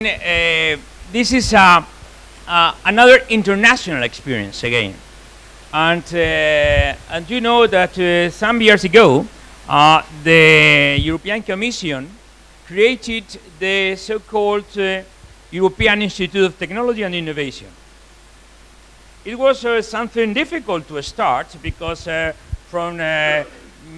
This is another international experience again, and you know that some years ago the European Commission created the so-called European Institute of Technology and Innovation. It was something difficult to start because from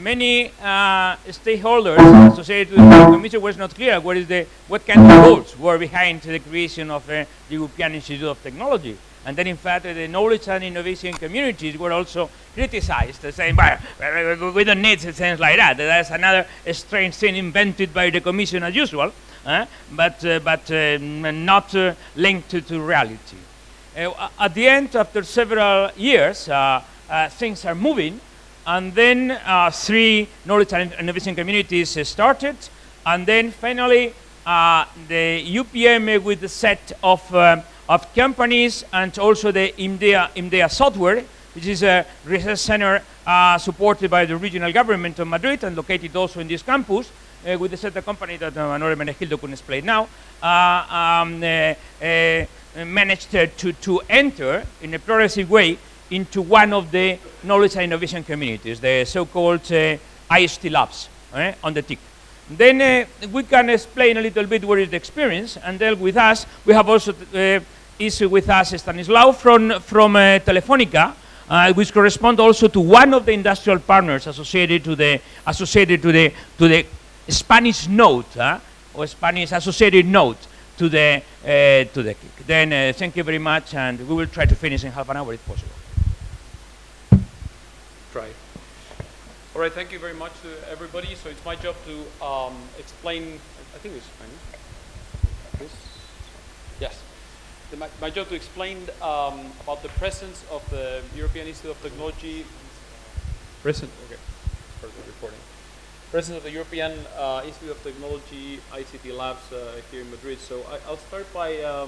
many stakeholders associated with the Commission was not clear what kind of goals were behind the creation of the European Institute of Technology. And then, in fact, the knowledge and innovation communities were also criticized, saying, well, we don't need things like that. That's another strange thing invented by the Commission as usual, but not linked to reality. At the end, after several years, things are moving. And then 3 knowledge and innovation communities started, and then finally the UPM with the set of companies, and also the IMDEA software, which is a research center supported by the regional government of Madrid and located also in this campus, with the set of company that Manuel Menegildo couldn't explain now, managed to enter in a progressive way into one of the knowledge and innovation communities, the so-called Ict Labs on the TIC. Then we can explain a little bit what is the experience, and then with us, we have also with us Stanislao from Telefónica, which correspond also to one of the industrial partners associated to the Spanish node, or Spanish associated node to the KIC. Then thank you very much, and we will try to finish in half an hour if possible. Try. All right, thank you very much to everybody. So it's my job to explain, I think it's fine. This? Yes. My job to explain about the presence of the European Institute of Technology. Presence of the European Institute of Technology, ICT Labs here in Madrid. So I'll start by a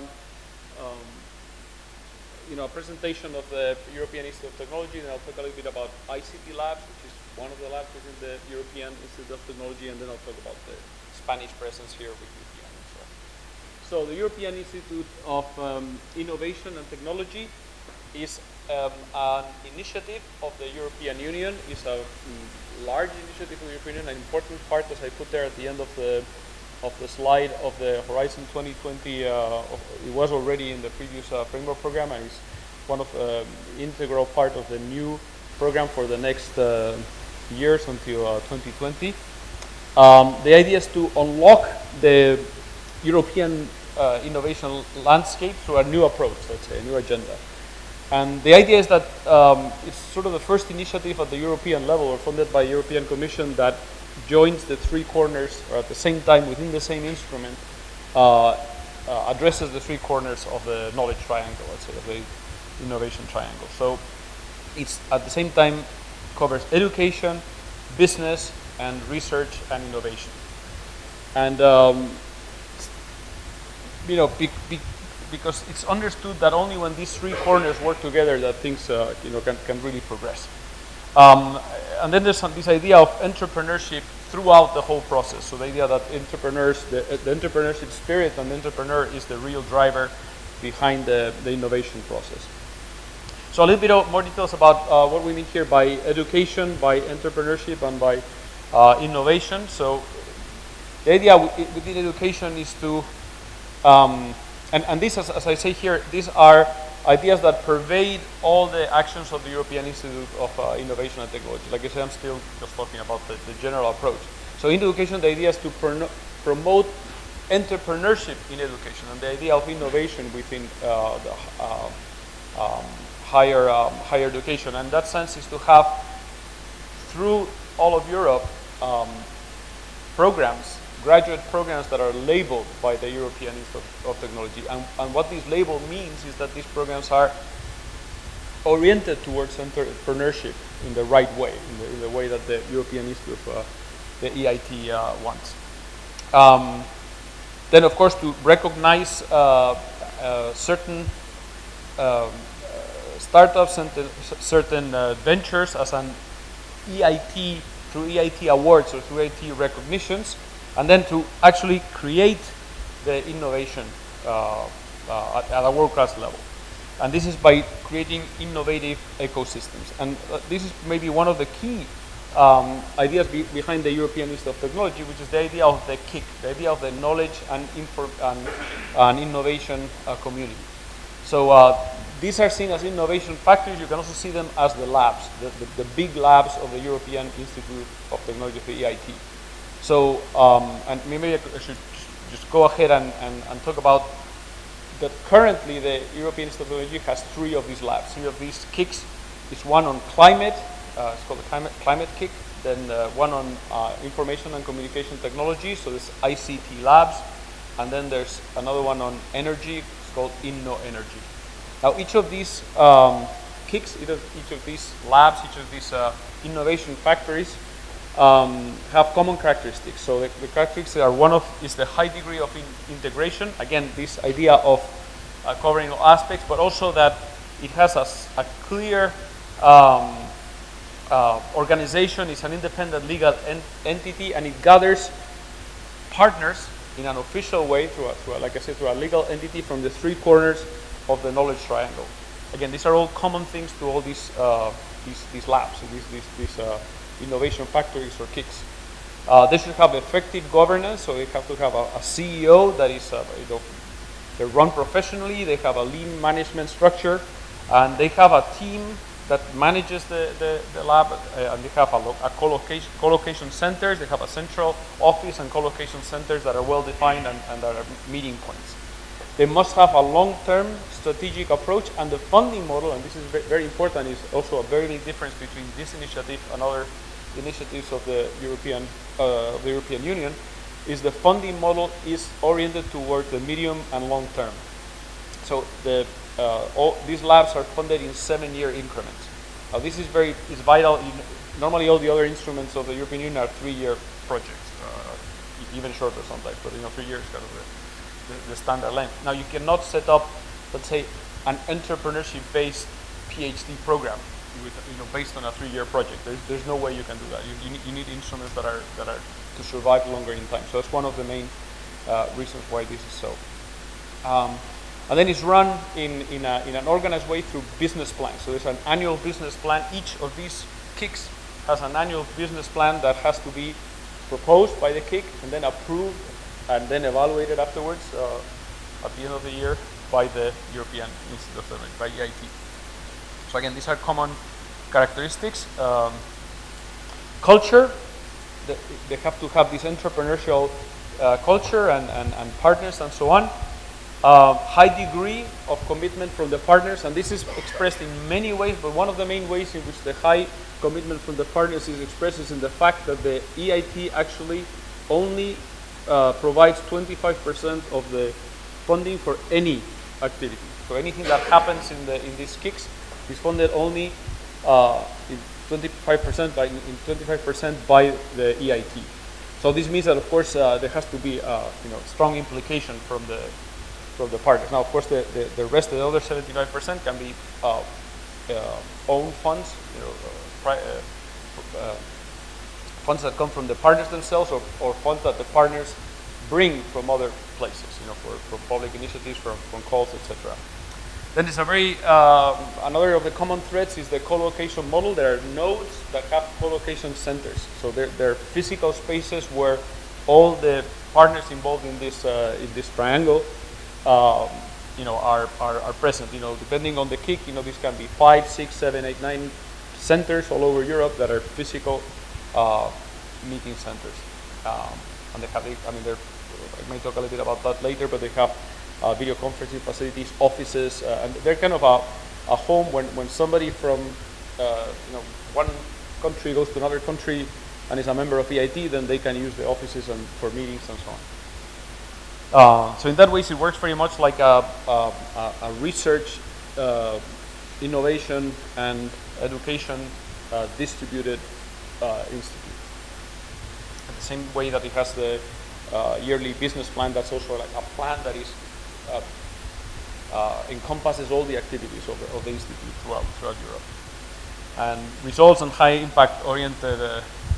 presentation of the European Institute of Technology, and I'll talk a little bit about ICT Labs, which is one of the labs within the European Institute of Technology, and then I'll talk about the Spanish presence here with UPM. So the European Institute of Innovation and Technology is an initiative of the European Union. It's a large initiative of the European Union, an important part, as I put there at the end of the slide, of the Horizon 2020. It was already in the previous framework program, and it's one of the integral part of the new program for the next years until 2020. The idea is to unlock the European innovation landscape through a new approach, let's say, a new agenda. And the idea is that it's sort of the first initiative at the European level, or funded by the European Commission, that joins the 3 corners, or at the same time within the same instrument, addresses the 3 corners of the knowledge triangle, let's say, of the innovation triangle. So it's at the same time covers education, business, and research and innovation. And because it's understood that only when these 3 corners work together that things can really progress. And then there's this idea of entrepreneurship throughout the whole process. So the idea that entrepreneurs, the entrepreneurship spirit and the entrepreneur is the real driver behind the innovation process. So a little bit more details about what we mean here by education, by entrepreneurship, and by innovation. So the idea within education is to, and this, as I say here, these are ideas that pervade all the actions of the European Institute of Innovation and Technology. Like I said, I'm still just talking about the general approach. So in education, the idea is to promote entrepreneurship in education, and the idea of innovation within the higher education. And that sense is to have, through all of Europe, graduate programs that are labeled by the European Institute of Technology. And what this label means is that these programs are oriented towards entrepreneurship in the right way, in the way that the European Institute of the EIT wants. Then, of course, to recognize certain startups and certain ventures as an EIT, through EIT awards or through EIT recognitions, and then to actually create the innovation at a world-class level. And this is by creating innovative ecosystems. And this is maybe one of the key ideas behind the European Institute of Technology, which is the idea of the KIC, the idea of the knowledge and innovation community. So these are seen as innovation factories. You can also see them as the labs, the big labs of the European Institute of Technology, the EIT. So, and maybe I should just go ahead and talk about that currently the European Institute of Technology has 3 of these labs. 3 of these KICs. It's one on climate, it's called the climate KIC, then one on information and communication technology, so this ICT labs, and then there's another one on energy, it's called Inno Energy. Now each of these KICs, each of these labs, each of these innovation factories have common characteristics. So the characteristics are one of is the high degree of integration. Again, this idea of covering all aspects, but also that it has a clear organization. It's an independent legal entity, and it gathers partners in an official way through like I said, through a legal entity from the 3 corners of the knowledge triangle. Again, these are all common things to all these labs, these innovation factories or KICs. They should have effective governance, so they have to have a CEO that is, they run professionally, they have a lean management structure, and they have a team that manages the lab, and they have a colocation centers, they have a central office and colocation centers that are well defined and that are meeting points. They must have a long-term strategic approach, and the funding model, and this is very important, is also a very big difference between this initiative and other initiatives of the European Union, is the funding model is oriented toward the medium and long term. So all these labs are funded in 7-year increments. Now this is vital. Normally all the other instruments of the European Union are 3-year projects, even shorter sometimes, but 3 years kind of the standard length. Now you cannot set up, let's say, an entrepreneurship-based PhD program with, based on a 3-year project. There's no way you can do that. You need instruments that are to survive longer in time. So that's one of the main reasons why this is so. And then it's run in an organized way through business plans. So there's an annual business plan. Each of these KICs has an annual business plan that has to be proposed by the KIC and then approved and then evaluated afterwards at the end of the year by the European Institute of Technology, by EIT. So again, these are common characteristics. Culture, they have to have this entrepreneurial culture and partners and so on. High degree of commitment from the partners, and this is expressed in many ways, but one of the main ways in which the high commitment from the partners is expressed is in the fact that the EIT actually only provides 25% of the funding for any activity. So anything that happens in these KICs is funded only in 25% by the EIT. So this means that, of course, there has to be strong implication from the partners. Now, of course, the rest, the other 75%, can be own funds, funds that come from the partners themselves, or funds that the partners bring from other places, from public initiatives, from calls, etc. Then there's another of the common threads is the colocation model. There are nodes that have colocation centers. So they're physical spaces where all the partners involved in this triangle are present. Depending on the KIC, these can be 5, 6, 7, 8, 9 centers all over Europe that are physical meeting centers. And they have, I may talk a little bit about that later, but they have video conferencing facilities, offices, and they're kind of a home when somebody from one country goes to another country and is a member of EIT, then they can use the offices for meetings and so on. So in that way, it works very much like a research, innovation, and education distributed institute. In the same way that it has the yearly business plan, that's also like a plan that is encompasses all the activities of the institute throughout Europe. And results and high impact oriented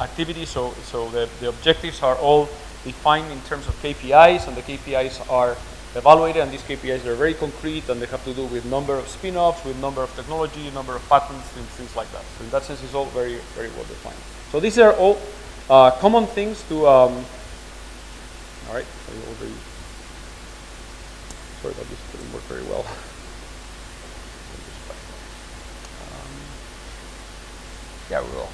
activities, so the objectives are all defined in terms of KPIs, and the KPIs are evaluated, and these KPIs are very concrete, and they have to do with number of spin-offs, with number of technology, number of patents, and things like that. So in that sense, it's all very, very well defined. So these are all common things to, all right, sorry about this, didn't work very well. Yeah, we will.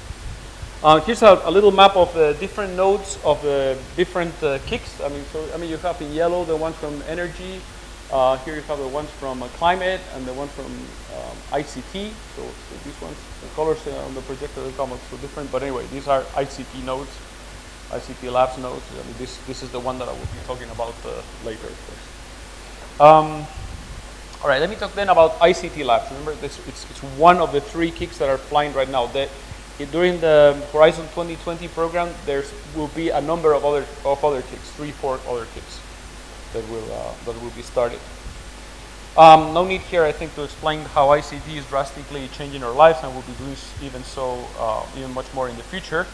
Here's a little map of the different nodes of the different kicks. I mean, you have in yellow the ones from energy. Here you have the ones from climate and the ones from ICT. So these ones, the colors on the projector will come out so different. But anyway, these are ICT nodes, ICT Labs nodes. I mean, this is the one that I will be talking about later, of course. All right, let me talk then about ICT Labs. Remember, it's one of the 3 kicks that are flying right now. During the Horizon 2020 program, there will be a number of other kicks, 3-4 other kicks that will be started. No need here, I think, to explain how ICT is drastically changing our lives, and will be doing even much more in the future.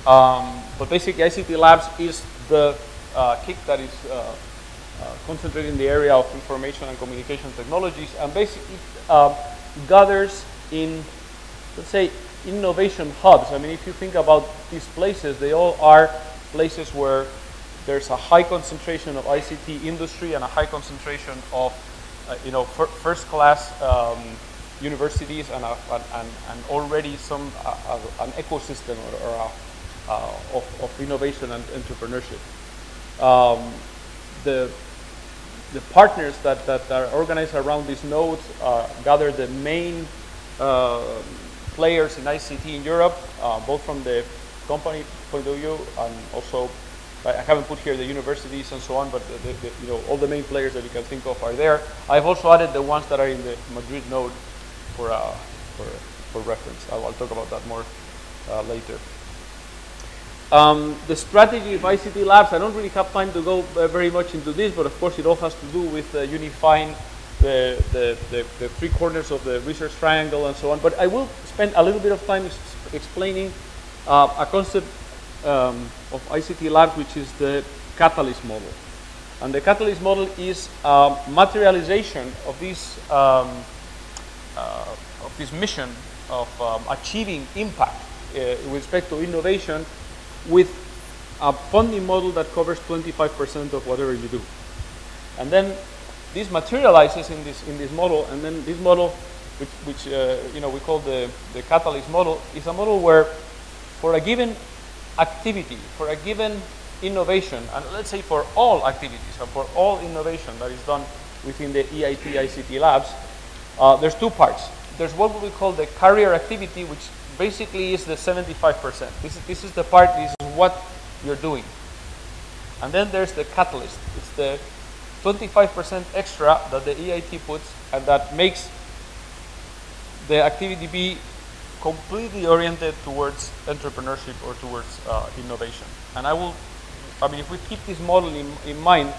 But basically, ICT Labs is the kick that is concentrated in the area of information and communication technologies, and basically gathers in, let's say, innovation hubs. I mean, if you think about these places, they all are places where there's a high concentration of ICT industry and a high concentration of, first-class universities and already an ecosystem of innovation and entrepreneurship. The partners that are organized around these nodes gather the main players in ICT in Europe, both from the company point of view and also, I haven't put here the universities and so on, but all the main players that you can think of are there. I've also added the ones that are in the Madrid node for reference. I'll talk about that more later. The strategy of ICT Labs, I don't really have time to go very much into this, but of course it all has to do with unifying the 3 corners of the research triangle and so on. But I will spend a little bit of time explaining a concept of ICT Labs, which is the catalyst model. And the catalyst model is materialization of this mission of achieving impact with respect to innovation, with a funding model that covers 25% of whatever you do. And then this materializes in this model, and then this model, which we call the catalyst model, is a model where, for a given activity, for a given innovation, and let's say for all activities and for all innovation that is done within the EIT ICT Labs, there's 2 parts. There's what we call the carrier activity, which basically is the 75%. This is the part, this is what you're doing. And then there's the catalyst. It's the 25% extra that the EIT puts, and that makes the activity be completely oriented towards entrepreneurship or towards innovation. And if we keep this model in mind,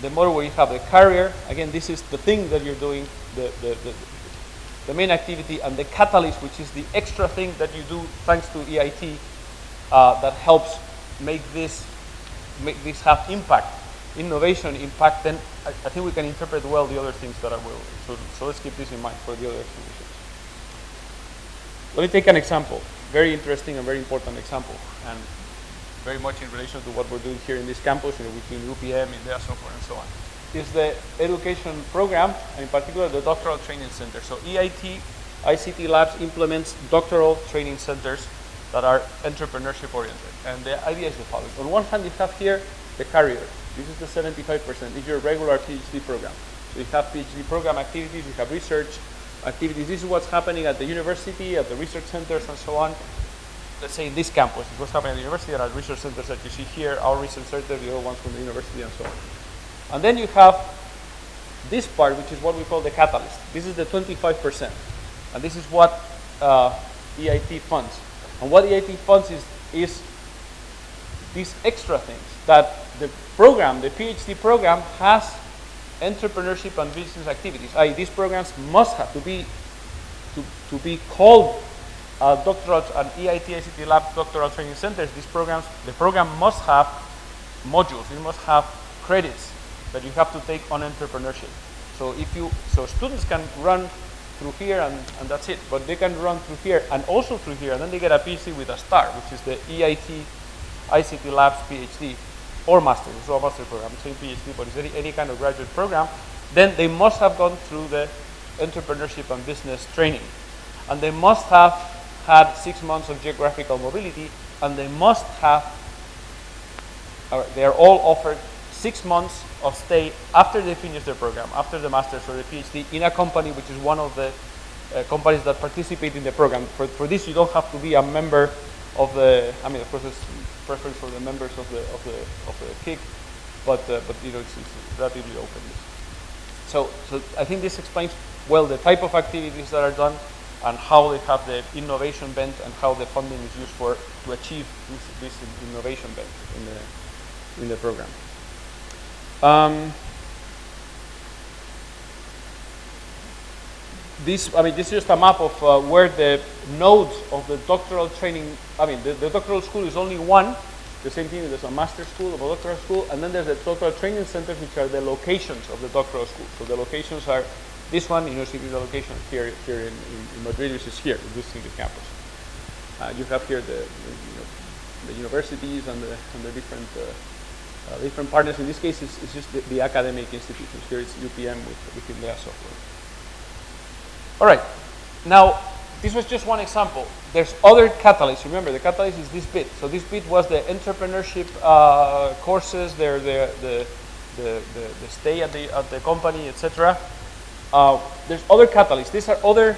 the model where you have the carrier, again, this is the thing that you're doing, the main activity, and the catalyst, which is the extra thing that you do thanks to EIT, that helps make this have impact, innovation impact. Then I think we can interpret well the other things that I will. So let's keep this in mind for the other explanations. Let me take an example, very interesting and very important example, and very much in relation to what we're doing here in this campus, between UPM, India, software, and so on. Is the education program, and in particular the doctoral training center. So EIT ICT Labs implements doctoral training centers that are entrepreneurship oriented. And the idea is the following. On one hand, you have here the carrier. This is the 75%. It's your regular PhD program. So you have PhD program activities, you have research activities. This is what's happening at the university, at the research centers, and so on. Let's say in this campus, it's what's happening at the university and at research centers that you see here, our research center, the other ones from the university, and so on. And then you have this part, which is what we call the catalyst. This is the 25%. And this is what EIT funds. And what EIT funds is these extra things that the program, the PhD program, has entrepreneurship and business activities. These programs must have to be called doctoral and EIT ICT Lab doctoral training centers. These programs, the program must have modules. It must have credits that you have to take on entrepreneurship. So students can run through here and that's it, but they can run through here and also through here, and then they get a PhD with a star, which is the EIT ICT Labs PhD or master. It's a master program. I'm saying PhD, but it's any kind of graduate program. Then they must have gone through the entrepreneurship and business training, and they must have had 6 months of geographical mobility, and they must have, they are all offered 6 months of stay after they finish their program, after the master's or the PhD, in a company which is one of the companies that participate in the program. For this, you don't have to be a member of the. I mean, of course, it's preference for the members of the KIC, but you know, it's relatively open. So I think this explains well the type of activities that are done and how they have the innovation bent and how the funding is used to achieve this innovation bent in the program. This is just a map of where the nodes of the doctoral training. I mean, the doctoral school is only one. The same thing. There's a master's school, a doctoral school, and then there's the doctoral training centers, which are the locations of the doctoral school. So the locations are this one. University the location here in Madrid, which is here, this is the campus. You have here the universities and the different partners. In this case, it's just the academic institutions. Here it's UPM within their software. All right. Now, this was just one example. There's other catalysts. Remember, the catalyst is this bit. So this bit was the entrepreneurship courses, the stay at the company, etc. There's other catalysts. These are other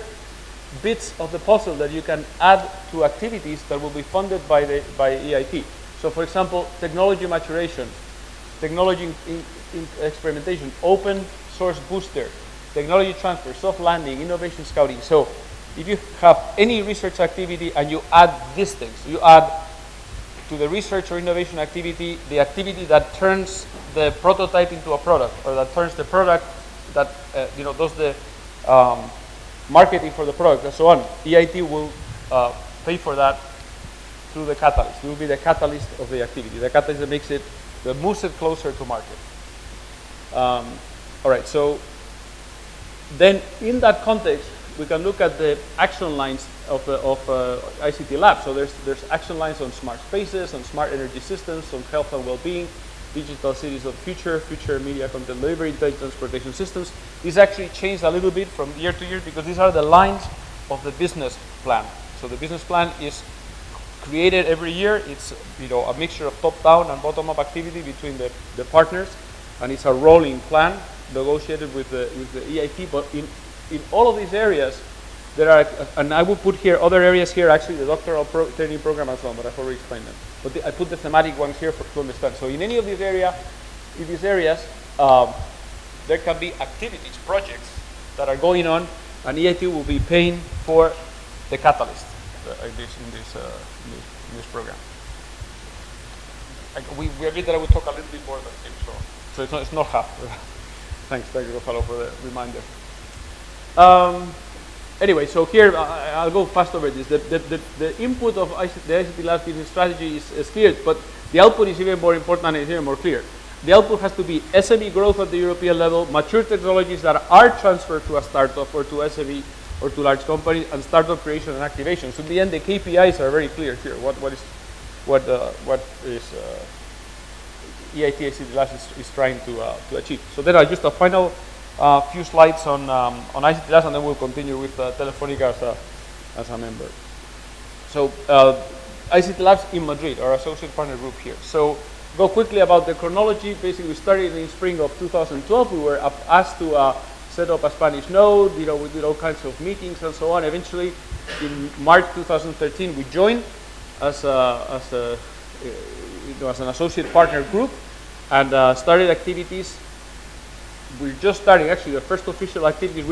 bits of the puzzle that you can add to activities that will be funded by EIT. So, for example, technology maturation, technology experimentation, open source booster, technology transfer, soft landing, innovation scouting. So if you have any research activity and you add these things, you add to the research or innovation activity the activity that turns the prototype into a product, or that turns the product that does the marketing for the product and so on. EIT will pay for that through the catalyst. It will be the catalyst of the activity, the catalyst that moves it closer to market. All right, so then in that context, we can look at the action lines of ICT Labs. So there's action lines on smart spaces, on smart energy systems, on health and well-being, digital cities of the future media content delivery, intelligent transportation systems. These actually changed a little bit from year to year because these are the lines of the business plan. So the business plan is created every year. It's a mixture of top-down and bottom-up activity between the partners, and it's a rolling plan negotiated with the EIT. But in all of these areas, there are, and I will put here other areas here, actually the doctoral training program and so on, but I've already explained them. But I put the thematic ones here to understand. So in any of these areas, there can be activities, projects that are going on, and EIT will be paying for the catalyst in this program. We agreed that I would talk a little bit more than him, so it's not half. Thanks, Gonzalo, for the reminder. Anyway, so here I'll go fast over this. The input of the ICT Labs business strategy is clear, but the output is even more important and is even more clear. The output has to be SME growth at the European level, mature technologies that are transferred to a startup or to SME or to large companies, and startup creation and activation. So in the end, the KPIs are very clear here. What is EIT ICT Labs is trying to achieve. So then just a final few slides on ICT Labs, and then we'll continue with Telefónica as a member. So ICT Labs in Madrid, our associate partner group here. So go quickly about the chronology. Basically, we started in spring of 2012. We were asked to set up a Spanish node. We did all kinds of meetings and so on. Eventually, in March 2013, we joined as an associate partner group and started activities. We're just starting, actually, the first official activities.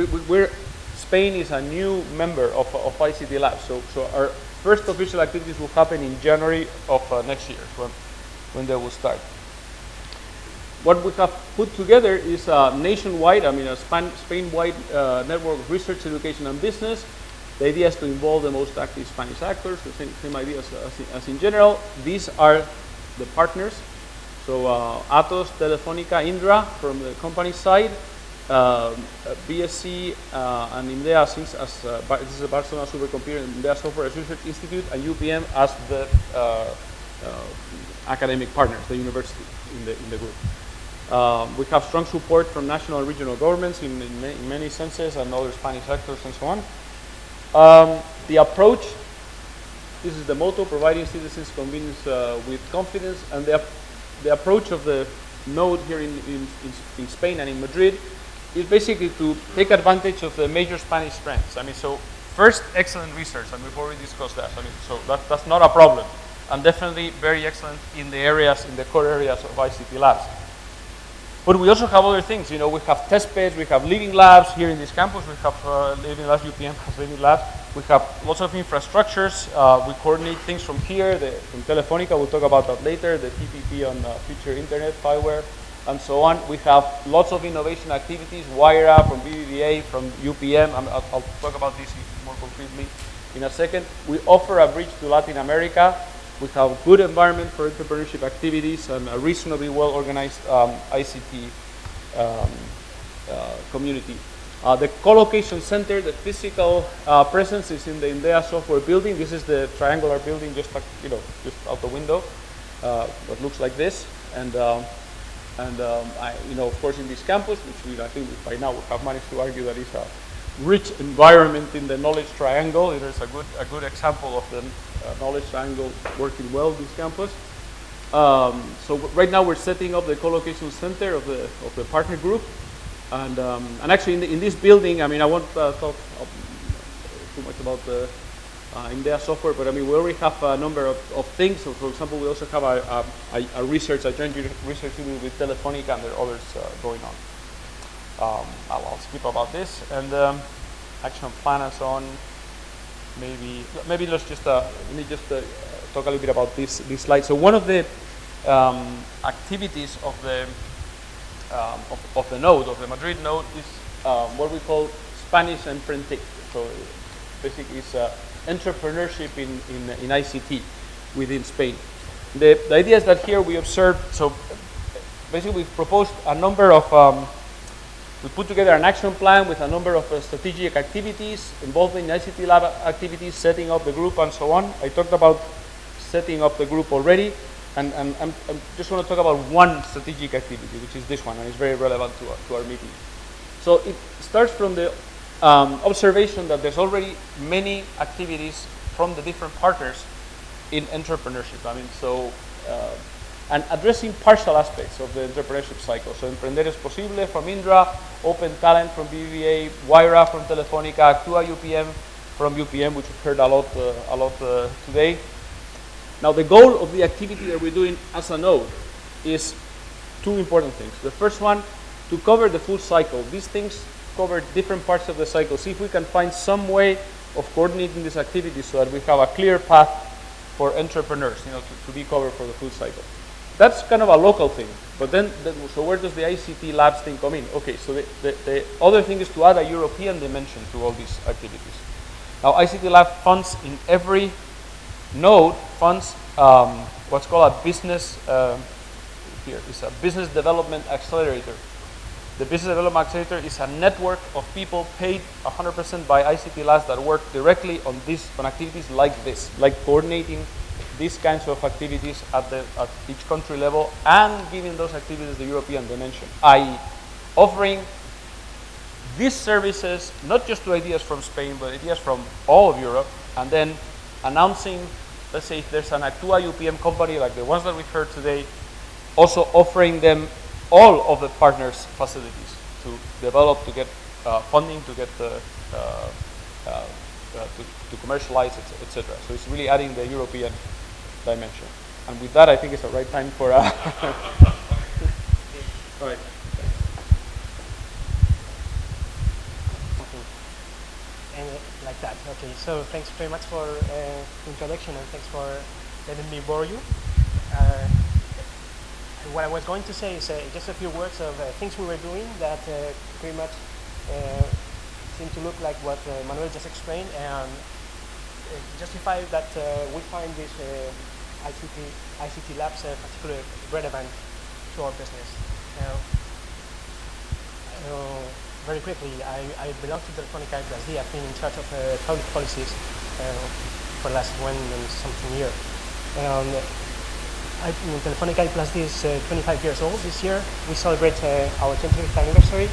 Spain is a new member of ICT Labs. So our first official activities will happen in January of next year, when they will start. What we have put together is a nationwide, a Spain-wide network of research, education, and business. The idea is to involve the most active Spanish actors, the same idea as in general. These are the partners. So Atos, Telefónica, Indra from the company side, BSc and IMDEA since as this is a Barcelona supercomputer, IMDEA Software Research Institute, and UPM as the academic partners, the university in the group. We have strong support from national and regional governments in many senses, and other Spanish actors and so on. The approach, this is the motto, providing citizens convenience with confidence, and the approach of the node here in Spain and in Madrid is basically to take advantage of the major Spanish strengths. I mean, so first, excellent research, and we've already discussed that. I mean, so that's not a problem, and definitely very excellent in the areas, in the core areas of ICT labs. But we also have other things. You know, we have test beds, we have living labs here in this campus. We have living labs. UPM has living labs. We have lots of infrastructures. We coordinate things from here. From Telefónica, we'll talk about that later. The TPP on future internet, fireware, and so on. We have lots of innovation activities. WIRA from BBVA, from UPM. I'll talk about this more concretely in a second. We offer a bridge to Latin America. We have a good environment for entrepreneurship activities and a reasonably well-organized ICT community. The Colocation Center, the physical presence is in the IMDEA software building. This is the triangular building just out the window that looks like this. And of course, in this campus, which I think by now we have managed to argue that is a rich environment in the knowledge triangle. It is a good example of the knowledge triangle working well this campus. So right now we're setting up the Colocation Center of the partner group, and actually in this building, I mean, I won't talk too much about the IMDEA software, but I mean we already have a number of things. So for example, we also have a joint research unit with Telefónica, and there are others going on. I'll skip about this, and action plan and so on. Maybe let's just talk a little bit about this slide. So one of the activities of the node, of the Madrid node, is what we call Spanish Emprendimiento. So basically, it's entrepreneurship in ICT within Spain. The idea is that here we observe. So basically, we've proposed a number of. We put together an action plan with a number of strategic activities involving ICT lab activities, setting up the group, and so on. I talked about setting up the group already, and I just want to talk about one strategic activity, which is this one, and it's very relevant to our meeting. So it starts from the observation that there's already many activities from the different partners in entrepreneurship. I mean, so and addressing partial aspects of the entrepreneurship cycle. So Emprender es Posible from Indra, Open Talent from BBVA, WIRA from Telefónica, Actua UPM from UPM, which we've heard a lot today. Now the goal of the activity that we're doing as a node is two important things. The first one, to cover the full cycle. These things cover different parts of the cycle. See if we can find some way of coordinating this activity so that we have a clear path for entrepreneurs, to be covered for the full cycle. That's kind of a local thing, but then, so where does the ICT labs thing come in? Okay, so the other thing is to add a European dimension to all these activities. Now, ICT lab funds in every node funds what's called a business, here is a business development accelerator. The business development accelerator is a network of people paid 100% by ICT labs that work directly on activities like this, like coordinating these kinds of activities at each country level and giving those activities the European dimension, i.e. offering these services not just to ideas from Spain, but ideas from all of Europe, and then announcing, let's say if there's an Actua UPM company like the ones that we've heard today, also offering them all of the partners' facilities to develop, to get funding, to get to commercialize, etc. So it's really adding the European dimension. And with that, I think it's the right time for all right. And like that. Okay. So thanks very much for the introduction, and thanks for letting me bore you. What I was going to say is just a few words of things we were doing that pretty much seem to look like what Manuel just explained, and justify that we find these ICT labs particularly relevant our business. Very quickly, I belong to Telefonica I+D. I've been in charge of public policies for the last 1 and something year. Telefonica I+D is 25 years old this year. We celebrate our 25th anniversary,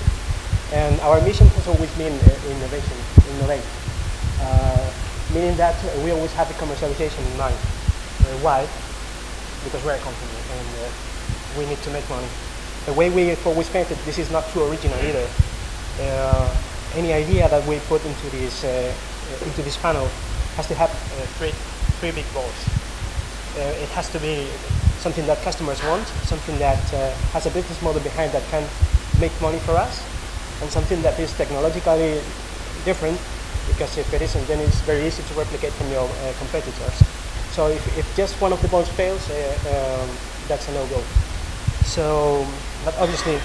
and our mission has always been innovate. Meaning that we always have the commercialization in mind. Why? Because we're a company and we need to make money. The way we've always painted, this is not too original either. Any idea that we put into this panel has to have three big goals. It has to be something that customers want, something that has a business model behind that can make money for us, and something that is technologically different, because if it isn't, then it's very easy to replicate from your competitors. So if just one of the balls fails, that's a no-go. So, but obviously,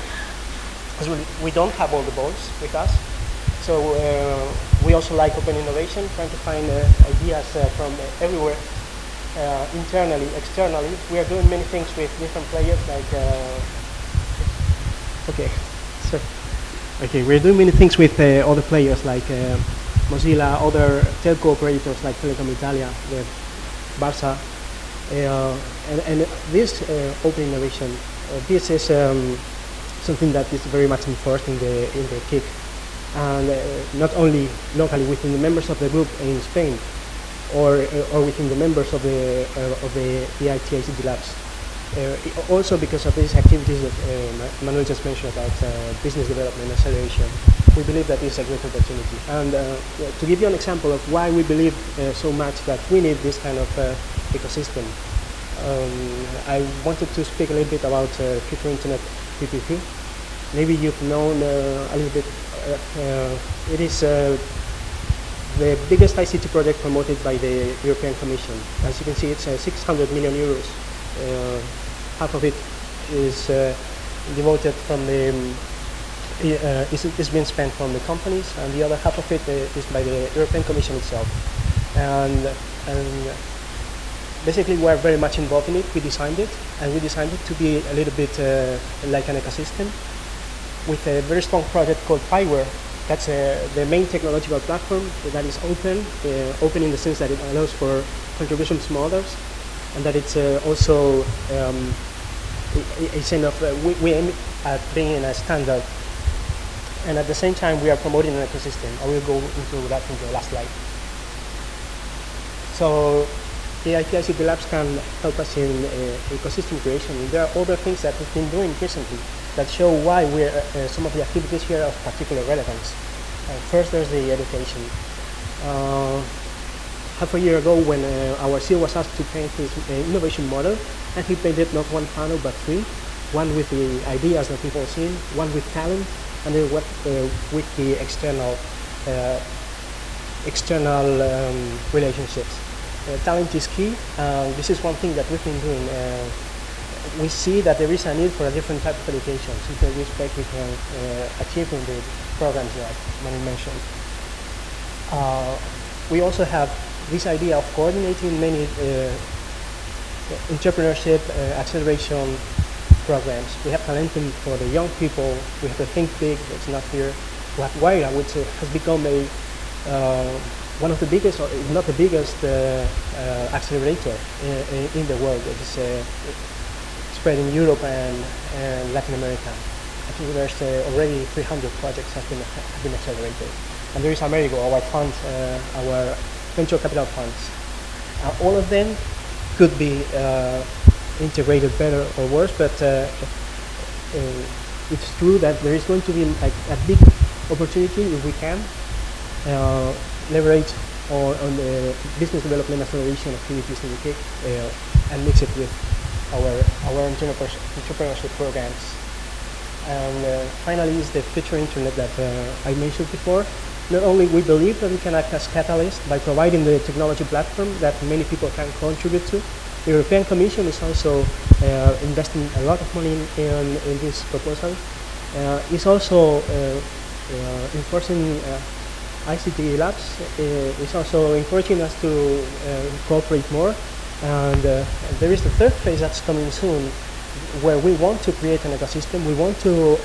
because we don't have all the balls with us, so we also like open innovation, trying to find ideas from everywhere, internally, externally. We are doing many things with different players, like, we're doing many things with other players, like Mozilla, other telco operators, like Telecom Italia, the Barça, and this open innovation, this is something that is very much enforced in the KIC, and not only locally within the members of the group in Spain, or within the members of the ICT Labs. Also because of these activities that Manuel just mentioned about business development acceleration, we believe that is a great opportunity. And to give you an example of why we believe so much that we need this kind of ecosystem, I wanted to speak a little bit about Future Internet PPP. Maybe you've known a little bit. It is the biggest ICT project promoted by the European Commission. As you can see, it's 600 million euros. Half of it is devoted from the is being spent from the companies, and the other half of it is by the European Commission itself. And basically, we're very much involved in it. We designed it, and we designed it to be a little bit like an ecosystem, with a very strong project called Fireware. That's the main technological platform that is open, open in the sense that it allows for contributions from others, and that it's also a kind of, we aim at bringing a standard, and at the same time we are promoting an ecosystem. I will go into that in the last slide. So the ICT Labs can help us in ecosystem creation. There are other things that we've been doing recently that show why we're some of the activities here of particular relevance. First, there's the education. Half a year ago, when our CEO was asked to paint his innovation model, and he painted not one panel but three, one with the ideas that we've all seen, one with talent, and then with the external relationships. Talent is key. This is one thing that we've been doing. We see that there is a need for a different type of education, something we expect we can achieve in the programs that Manu mentioned. We also have this idea of coordinating many entrepreneurship acceleration programs. We have Talentum for the young people. We have the Think Big, that's not here. We have Waira, which has become a one of the biggest, or if not the biggest, accelerator in the world. It is spread in Europe and Latin America. I think there's already 300 projects have been accelerated. And there is Amerigo, our fund, our venture capital funds. All of them could be integrated better or worse, but it's true that there is going to be a big opportunity if we can leverage on the business development acceleration activities in the KIC and mix it with our entrepreneurship programs. And finally is the future internet that I mentioned before. Not only we believe that we can act as catalyst by providing the technology platform that many people can contribute to. The European Commission is also investing a lot of money in this proposal. It's also enforcing ICT Labs. It's also encouraging us to cooperate more. And there is the third phase that's coming soon, where we want to create an ecosystem. We want to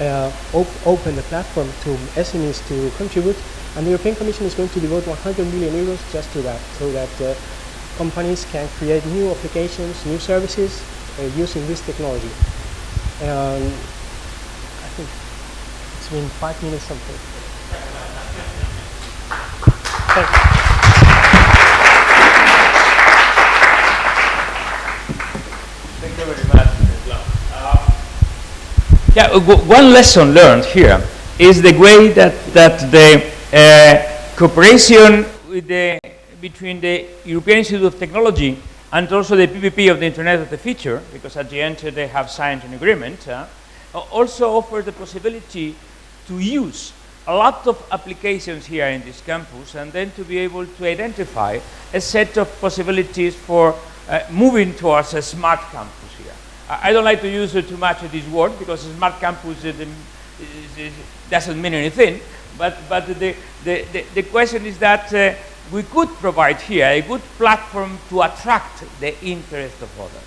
open the platform to SMEs to contribute, and the European Commission is going to devote 100 million euros just to that, so that companies can create new applications, new services using this technology. I think it's been 5 minutes something. Thank you. Thank you very much. Yeah, one lesson learned here is the way that the cooperation with between the European Institute of Technology and also the PPP of the Internet of the Future, because at the end they have signed an agreement, also offers the possibility to use a lot of applications here in this campus, and then to be able to identify a set of possibilities for moving towards a smart campus here. I don't like to use too much of this word, because a smart campus doesn't mean anything, but the question is that we could provide here a good platform to attract the interest of others.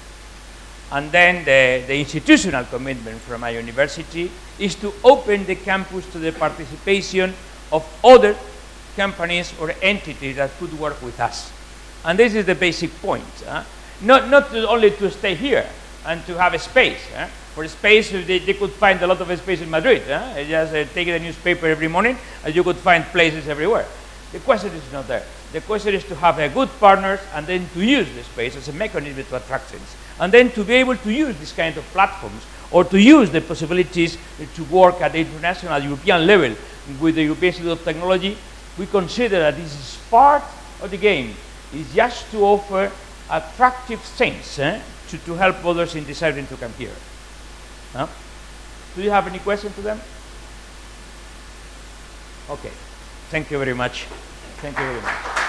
And then the institutional commitment from my university is to open the campus to the participation of other companies or entities that could work with us. And this is the basic point. Not only to stay here and to have a space. For space, they could find a lot of space in Madrid. Just take the newspaper every morning and you could find places everywhere. The question is not there. The question is to have a good partners and then to use the space as a mechanism to attract things. And then to be able to use this kind of platforms or to use the possibilities to work at the international European level with the European Institute of Technology. We consider that this is part of the game. It's just to offer attractive things to help others in deciding to come here. Do you have any question to them? Okay. Thank you very much. Thank you very much.